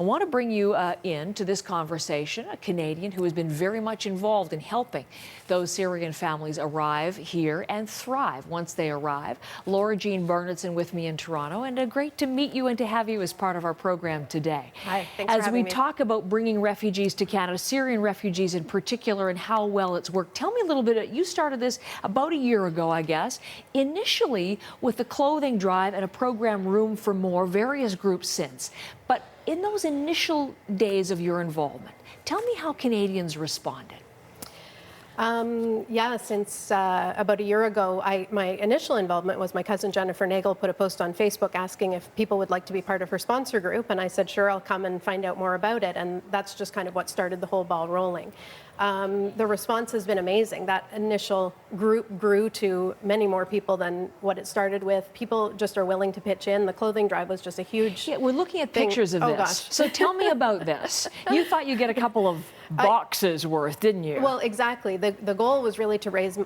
I want to bring you in to this conversation, a Canadian who has been very much involved in helping those Syrian families arrive here and thrive once they arrive. Laura Jean Barnettson with me in Toronto, and great to meet you and to have you as part of our program today. Hi, thanks for having me. As we talk about bringing refugees to Canada, Syrian refugees in particular, and how well it's worked, tell me a little bit. You started this about a year ago, I guess, initially with the clothing drive and a program Room for More, various groups since. But in those initial days of your involvement, tell me how Canadians responded. Yeah, since about a year ago, my initial involvement was my cousin Jennifer Nagel put a post on Facebook asking if people would like to be part of her sponsor group, and I said, sure, I'll come and find out more about it, and that's just kind of what started the whole ball rolling. The response has been amazing. That initial group grew to many more people than what it started with. People just are willing to pitch in. The clothing drive was just a huge Yeah, we're looking at thing. pictures of Oh, this. gosh. So tell me about this. You thought you'd get a couple of boxes worth, didn't you? Well, exactly. The goal was really to raise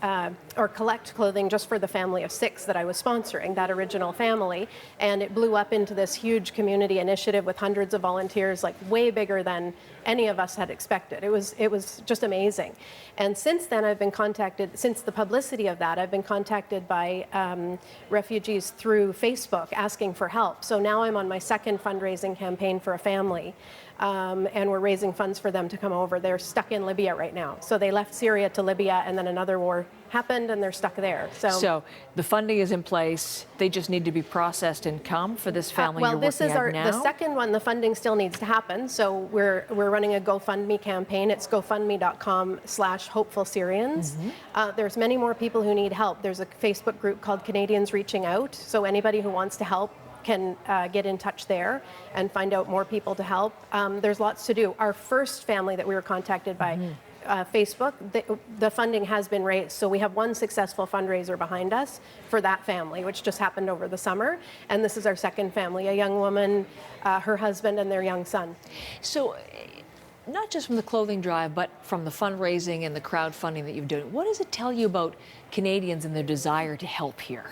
or collect clothing just for the family of 6 that I was sponsoring, that original family, and it blew up into this huge community initiative with hundreds of volunteers, like way bigger than any of us had expected. It was just amazing. And since then, I've been contacted, since the publicity of that, I've been contacted by refugees through Facebook asking for help. So now I'm on my second fundraising campaign for a family. And we're raising funds for them to come over. They're stuck in Libya right now. So they left Syria to Libya, and then another war happened, and they're stuck there. So the funding is in place. They just need to be processed and come for this family well, you're this working is at now? the second one. The funding still needs to happen. So we're running a GoFundMe campaign. It's gofundme.com/hopefulsyrians. There's many more people who need help. There's a Facebook group called Canadians Reaching Out. So anybody who wants to help can get in touch there and find out more people to help. There's lots to do. Our first family that we were contacted by Facebook, the funding has been raised. So we have one successful fundraiser behind us for that family, which just happened over the summer. And this is our second family, a young woman, her husband, and their young son. So not just from the clothing drive, but from the fundraising and the crowdfunding that you've done, what does it tell you about Canadians and their desire to help here?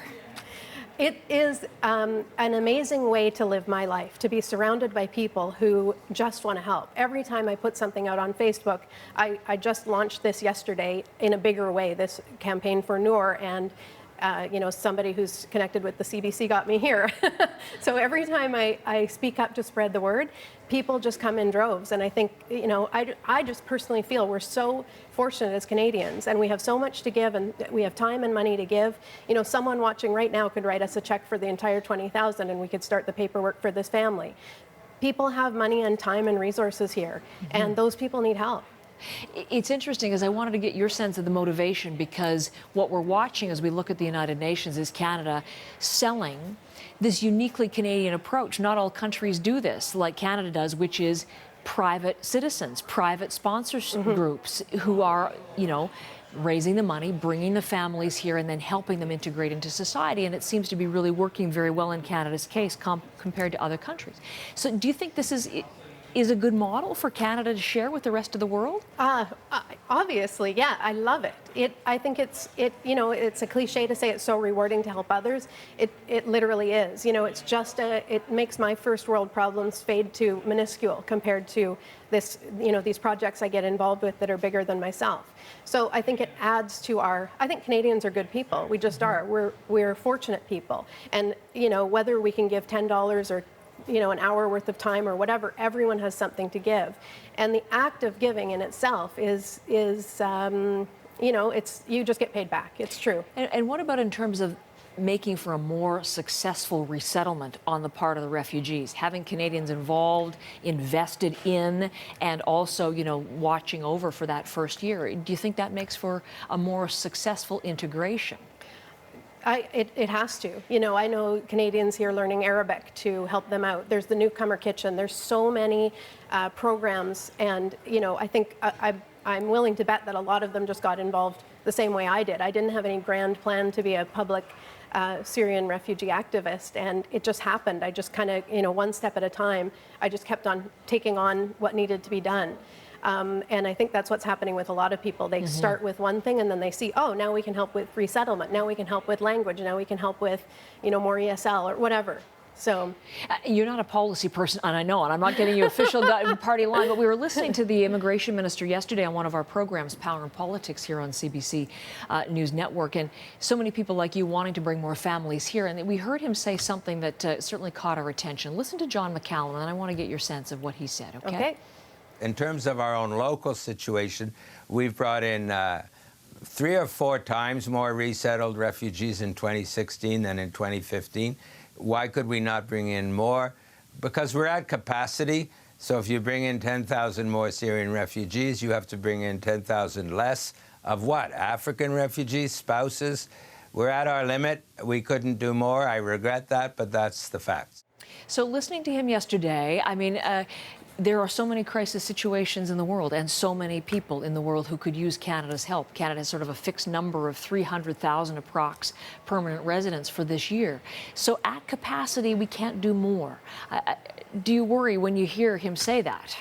It is an amazing way to live my life, to be surrounded by people who just want to help. Every time I put something out on Facebook, I just launched this yesterday in a bigger way, this campaign for Noor, and somebody who's connected with the CBC got me here. So every time I speak up to spread the word, people just come in droves. And I think, I just personally feel we're so fortunate as Canadians, and we have so much to give, and we have time and money to give. Someone watching right now could write us a check for the entire $20,000, and we could start the paperwork for this family. People have money and time and resources here, and those people need help. It's interesting, as I wanted to get your sense of the motivation, because what we're watching as we look at the United Nations is Canada selling this uniquely Canadian approach. Not all countries do this like Canada does, which is private citizens, private sponsors groups who are, raising the money, bringing the families here, and then helping them integrate into society. And it seems to be really working very well in Canada's case compared to other countries. So do you think this is a good model for Canada to share with the rest of the world? Obviously, yeah, I love it. I think it's a cliche to say it's so rewarding to help others. It literally is. It's just it makes my first world problems fade to minuscule compared to this, these projects I get involved with that are bigger than myself. So I think it adds to I think Canadians are good people. We just are. We're fortunate people. And, whether we can give $10 or an hour worth of time or whatever, everyone has something to give. And the act of giving in itself is you just get paid back. It's true. And what about in terms of making for a more successful resettlement on the part of the refugees, having Canadians involved, invested in, and also, watching over for that first year? Do you think that makes for a more successful integration? It has to. I know Canadians here learning Arabic to help them out. There's the newcomer kitchen. There's so many programs, and I think I'm willing to bet that a lot of them just got involved the same way I did. I didn't have any grand plan to be a public Syrian refugee activist, and it just happened. I just kind of, one step at a time, I just kept on taking on what needed to be done. And I think that's what's happening with a lot of people. They start with one thing, and then they see, oh, now we can help with resettlement. Now we can help with language. Now we can help with, more ESL or whatever. So You're not a policy person, and I know, and I'm not getting you official party line, but we were listening to the immigration minister yesterday on one of our programs, Power and Politics, here on CBC News Network, and so many people like you wanting to bring more families here. And we heard him say something that certainly caught our attention. Listen to John McCallum, and I want to get your sense of what he said, okay? Okay. In terms of our own local situation, we've brought in 3 or 4 times more resettled refugees in 2016 than in 2015. Why could we not bring in more? Because we're at capacity. So if you bring in 10,000 more Syrian refugees, you have to bring in 10,000 less of what? African refugees, spouses? We're at our limit. We couldn't do more. I regret that, but that's the facts. So listening to him yesterday, I mean, there are so many crisis situations in the world and so many people in the world who could use Canada's help. Canada has sort of a fixed number of 300,000 approx permanent residents for this year. So at capacity, we can't do more. Do you worry when you hear him say that?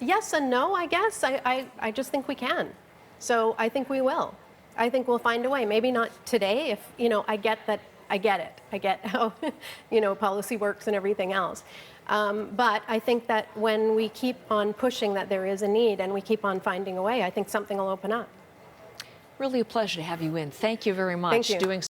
Yes and no, I guess. I just think we can. So I think we will. I think we'll find a way. Maybe not today. If, you know, I get that. I get it. I get how, you know, policy works and everything else. But I think that when we keep on pushing that there is a need and we keep on finding a way, I think something will open up. Really a pleasure to have you in. Thank you very much. Thank you. Doing